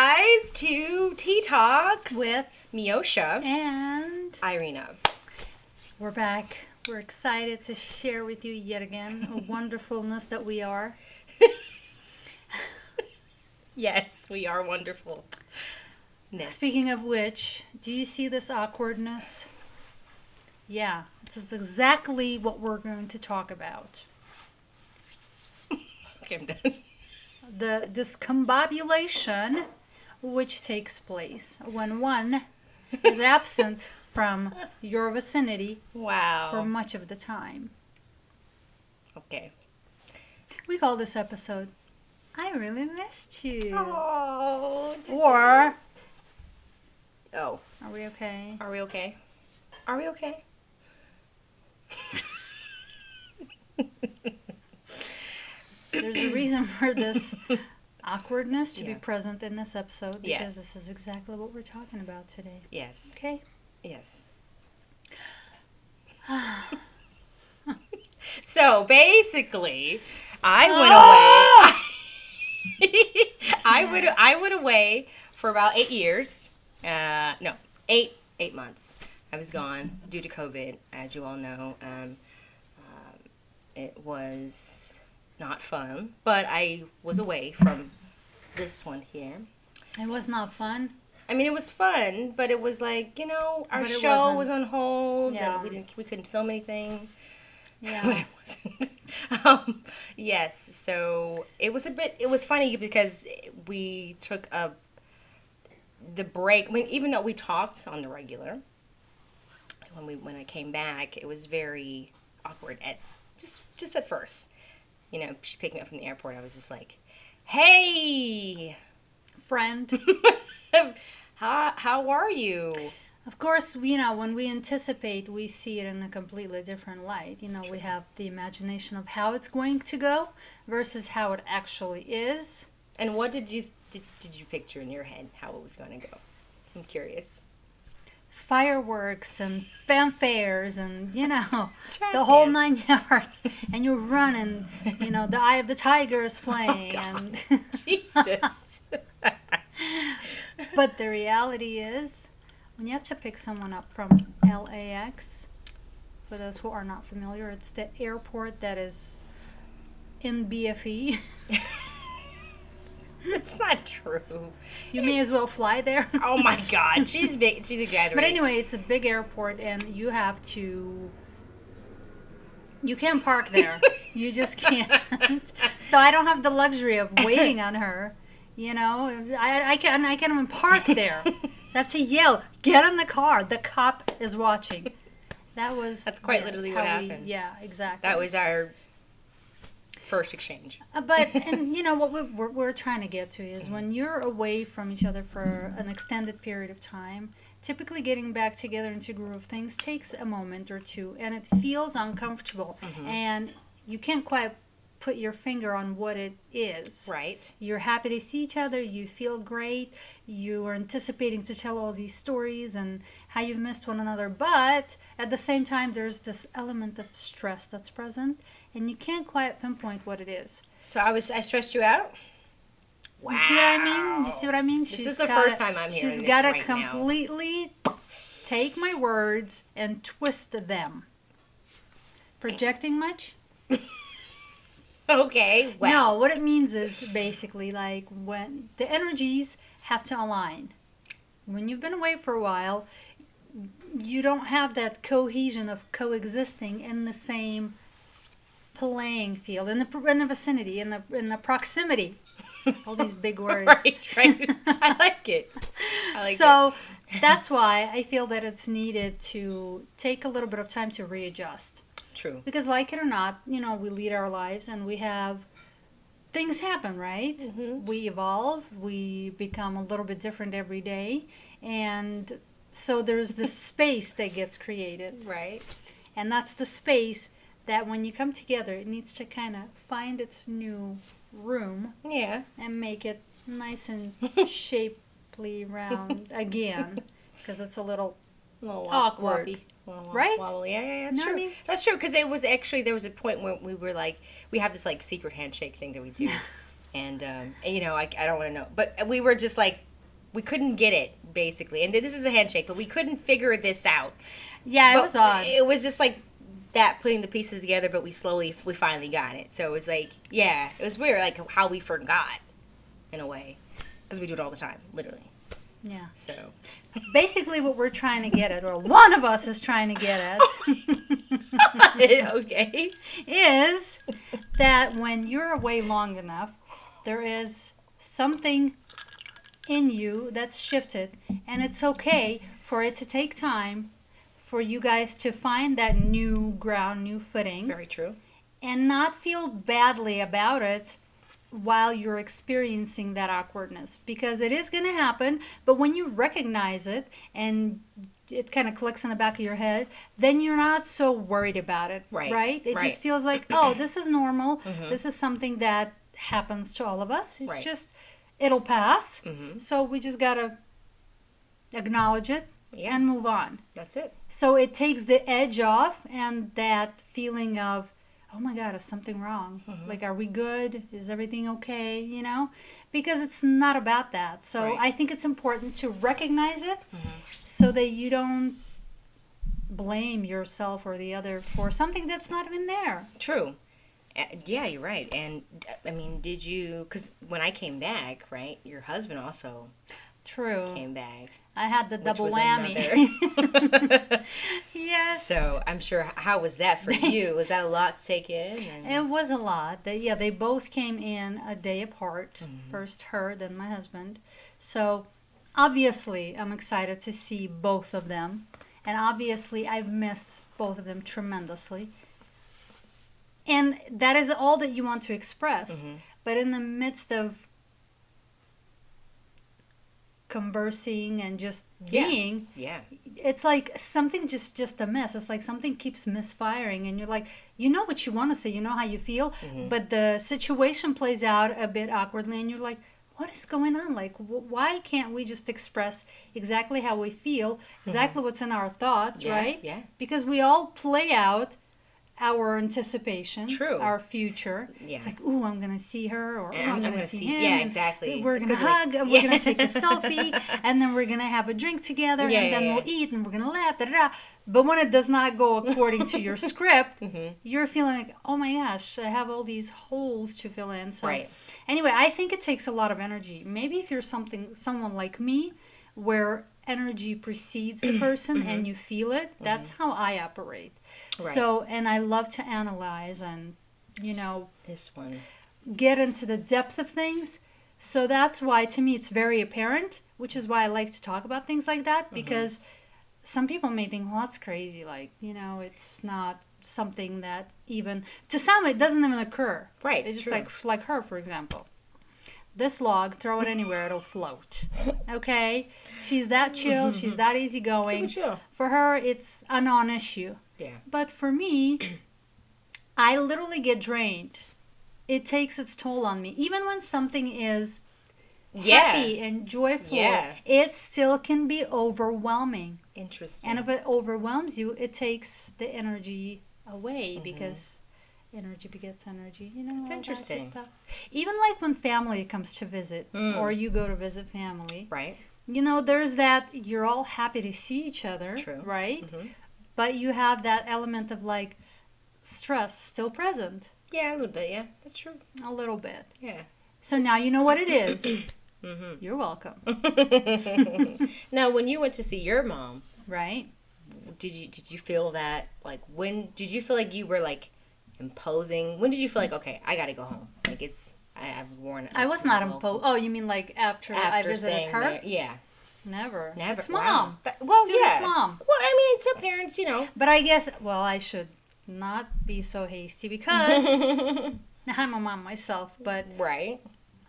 guys, to Tea Talks with Miosha and Irina. we're back. We're excited to share with you yet again a wonderfulness that we are. Yes, we are wonderful. Speaking of which, do you see this awkwardness? Yeah, this is exactly what we're going to talk about. Okay, I'm done. The discombobulation which takes place when one is absent from your vicinity for Wow. much of the time. Okay. We call this episode, I Really Missed You. Oh. Or, Oh. are we okay? Are we okay? Are we okay? There's a reason for this awkwardness to be Yeah. present in this episode because Yes. this is exactly what we're talking about today. Yes. Okay? Yes. So basically, I went away. I went away for about 8 years. No, eight months. I was gone due to COVID, as you all know. It was not fun, but I was away from this one here. It was not fun. I mean, it was fun, but it was like, our But it show wasn't. was on hold, Yeah. and we couldn't film anything. But Yeah. it wasn't. Yes, so it was funny because we took the break. I mean, even though we talked on the regular, when I came back, it was very awkward just at first. She picked me up from the airport. I was just like, "Hey, Friend. how are you?" Of course, when we anticipate, we see it in a completely different light. We have the imagination of how it's going to go versus how it actually is. And what did you picture in your head how it was going to go? I'm curious. Fireworks and fanfares and, Jazz the whole hands. 9 yards. And you run and, the Eye of the Tiger is playing. God. And Jesus. But the reality is, when you have to pick someone up from LAX, for those who are not familiar, it's the airport that is in BFE. It's not true. You may as well fly there. Oh my God, she's big. She's exaggerating. But anyway, it's a big airport, and you can't park there. You just can't. So I don't have the luxury of waiting on her. I can't even park there. So I have to yell, "Get in the car! The cop is watching." That's quite literally what happened. Yeah, exactly. That was our first exchange. And what we're trying to get to is when you're away from each other for an extended period of time, typically getting back together into groove things takes a moment or two, and it feels uncomfortable, and you can't quite put your finger on what it is. Right. You're happy to see each other, you feel great, you are anticipating to tell all these stories and how you've missed one another, but at the same time there's this element of stress that's present, and you can't quite pinpoint what it is. So I stressed you out? Wow. You see what I mean? You see what I mean? This is the first time I'm hearing She's this got to right now. completely take my words and twist them. Projecting much? Okay, well. No, what it means is basically like when the energies have to align. When you've been away for a while, you don't have that cohesion of coexisting in the same playing field, in the vicinity, in the proximity. All these big words. Right. I like it. So that's why I feel that it's needed to take a little bit of time to readjust. True. Because like it or not, we lead our lives and we have things happen, right? Mm-hmm. We evolve, we become a little bit different every day, and so there's this space that gets created. Right. And that's the space that when you come together, it needs to kind of find its new room Yeah. and make it nice and shapely round again, because it's a little awkward. Wobbly. Right? Wobbly. Yeah, that's Know what true. I mean? That's true, because it was actually, there was a point where we were like, we have this like secret handshake thing that we do. And I don't want to know. But we were just like we couldn't get it basically. And this is a handshake, but we couldn't figure this out. Yeah, it But was odd. it was just like that putting the pieces together, but we finally got it. So it was like, yeah, it was weird, like how we forgot in a way, because we do it all the time, literally. Yeah. So Basically, what we're trying to get at, or one of us is trying to get at, okay. is that when you're away long enough, there is something in you that's shifted, and it's okay for it to take time for you guys to find that new ground, new footing, Very true. and not feel badly about it while you're experiencing that awkwardness, because it is going to happen. But when you recognize it and it kind of clicks in the back of your head, then you're not so worried about it, Right. It Right. just feels like, oh, this is normal. Mhm. This is something that happens to all of us. It's Right. just, it'll pass. Mhm. So we just got to acknowledge it Yeah. and move on. That's it. So it takes the edge off and that feeling of, oh my God, is something wrong? Mhm. Like, are we good? Is everything okay? You know? Because it's not about that. So Right. I think it's important to recognize it Mhm. so that you don't blame yourself or the other for something that's not even there. True. Yeah, you're right. And I mean, did you? Because when I came back, right, your husband also True. came back. I had the Which double was whammy. another. Yes. So I'm sure. How was that for you? Was that a lot to take in? It was a lot. They both came in a day apart. Mhm. First her, then my husband. So obviously, I'm excited to see both of them. And obviously, I've missed both of them tremendously. And that is all that you want to express. Mhm. But in the midst of conversing and just Yeah. being, Yeah. it's like something just a miss. It's like something keeps misfiring, and you're like, you know what you want to say, you know how you feel, Mhm. but the situation plays out a bit awkwardly, and you're like, what is going on? Like, why can't we just express exactly how we feel, exactly what's in our thoughts, Yeah, right? yeah. Because we all play out our anticipation, True. our future. Yeah. It's like, ooh, I'm gonna see her, or And I'm I'm gonna gonna see see- him. yeah, and exactly. We're It's gonna gonna be like- hug, and yeah. we're gonna take a selfie, and then we're gonna have a drink together, Yeah, and then yeah, we'll yeah. eat, and we're gonna laugh. Da, da, da. But when it does not go according to your script, Mhm. you're feeling like, oh my gosh, I have all these holes to fill in. So Right. anyway, I think it takes a lot of energy. Maybe if you're someone like me, where energy precedes the person and you feel it, that's how I operate. Right. So, and I love to analyze and, you know, This one. get into the depth of things. So that's why, to me, it's very apparent, which is why I like to talk about things like that, because some people may think, well, that's crazy. Like, you know, it's not something that even, to some, it doesn't even occur. Right. It's just true. like her, for example. This log, throw it anywhere, it'll float. Okay? She's that chill, she's that easygoing. Super chill. For her, it's a non-issue. Yeah. But for me, I literally get drained. It takes its toll on me. Even when something is happy and joyful, Yeah. it still can be overwhelming. Interesting. And if it overwhelms you, it takes the energy away because energy begets energy. You know, That's all that good interesting. stuff. Even like when family comes to visit Mm. or you go to visit family, Right. you know, there's that, you're all happy to see each other, True. right? Mhm. But you have that element of like stress still present Yeah, a little bit. Yeah, that's true. a little bit. Yeah. So now you know what it is. Mhm. You're welcome. Now, when you went to see your mom, Right? did you feel that, like, when did you feel like you were like imposing? When did you feel like, okay, I gotta go home? Like, I've worn. I was not imposed. Oh, you mean like after I After visited staying her? there, yeah, Never. never. It's Wow. mom. Well, Dude, yeah, it's mom. Well, I mean, some parents, you know. But I guess, well, I should not be so hasty because I'm a mom myself, but Right.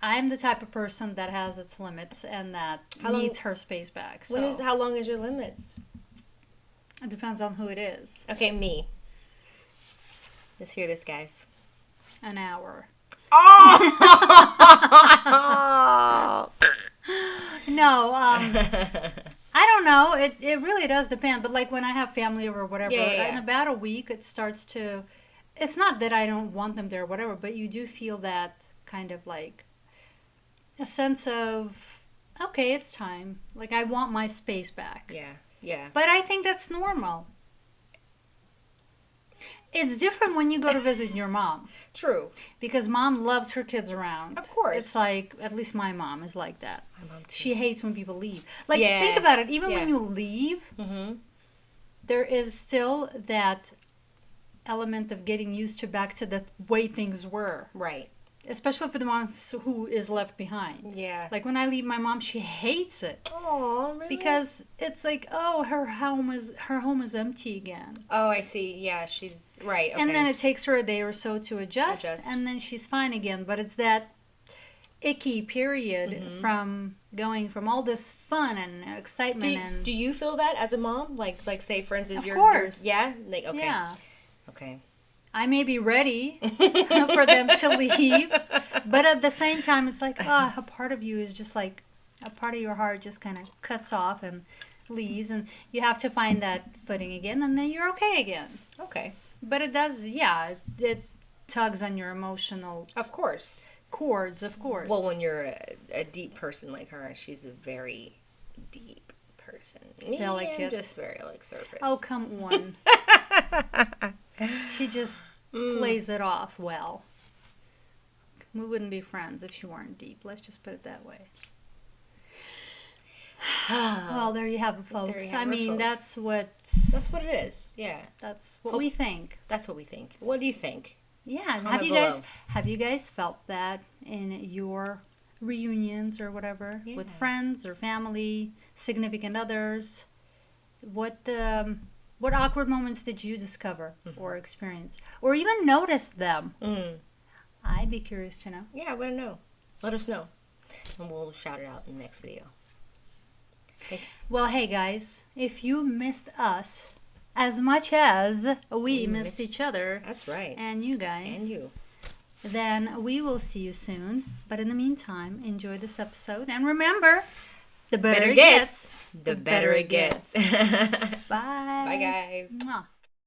I'm the type of person that has its limits and that How long- needs her space back. So How long is your limits? it depends on who it is. Okay, me. Let's hear this, guys. An hour. Oh! No, I don't know. It really does depend. But like when I have family over or whatever, Yeah. in about a week, it starts to. It's not that I don't want them there or whatever, but you do feel that kind of like a sense of okay, it's time. Like, I want my space back. Yeah. Yeah. But I think that's normal. It's different when you go to visit your mom. True. Because mom loves her kids around. Of course. It's like, at least my mom is like that. My mom too. She hates when people leave. Like, Yeah. think about it. Even Yeah. when you leave, Mm-hmm. there is still that element of getting used to back to the way things were. Right. Especially for the mom who is left behind. Yeah. Like, when I leave my mom, she hates it. Oh, really? Because it's like, oh, her home is empty again. Oh, I see. Yeah, she's right. Okay. And then it takes her a day or so to adjust, Adjust. and then she's fine again. But it's that icky period Mm-hmm. from going from all this fun and excitement and do you feel that as a mom? Like say for instance, Of you're course. yeah. Like okay. yeah. Okay. I may be ready for them to leave, but at the same time, it's like, a part of you is just like, a part of your heart just kind of cuts off and leaves, and you have to find that footing again, and then you're okay again. Okay. But it does, yeah, it tugs on your emotional Of course. chords, of course. Well, when you're a deep person like her, she's a very deep person. Delicate. Me, I'm just very like surface. Oh, come on. She just plays it off well. We wouldn't be friends if she weren't deep. Let's just put it that way. Well, there you have it, folks. There you have I it, mean, folks. that's what it is. Yeah. what we think. That's what we think. What do you think? Yeah. Comment Have you guys felt that in your reunions or whatever with Yeah. friends or family, significant others? What awkward moments did you discover or experience, or even notice them? Mm. I'd be curious to know. Yeah, I want to know. Let us know, and we'll shout it out in the next video. Well, hey guys, if you missed us as much as we missed each other, That's right. and you guys, And you. then we will see you soon. But in the meantime, enjoy this episode, and remember, the better it gets, the better it gets. Bye. Bye, guys. Mwah.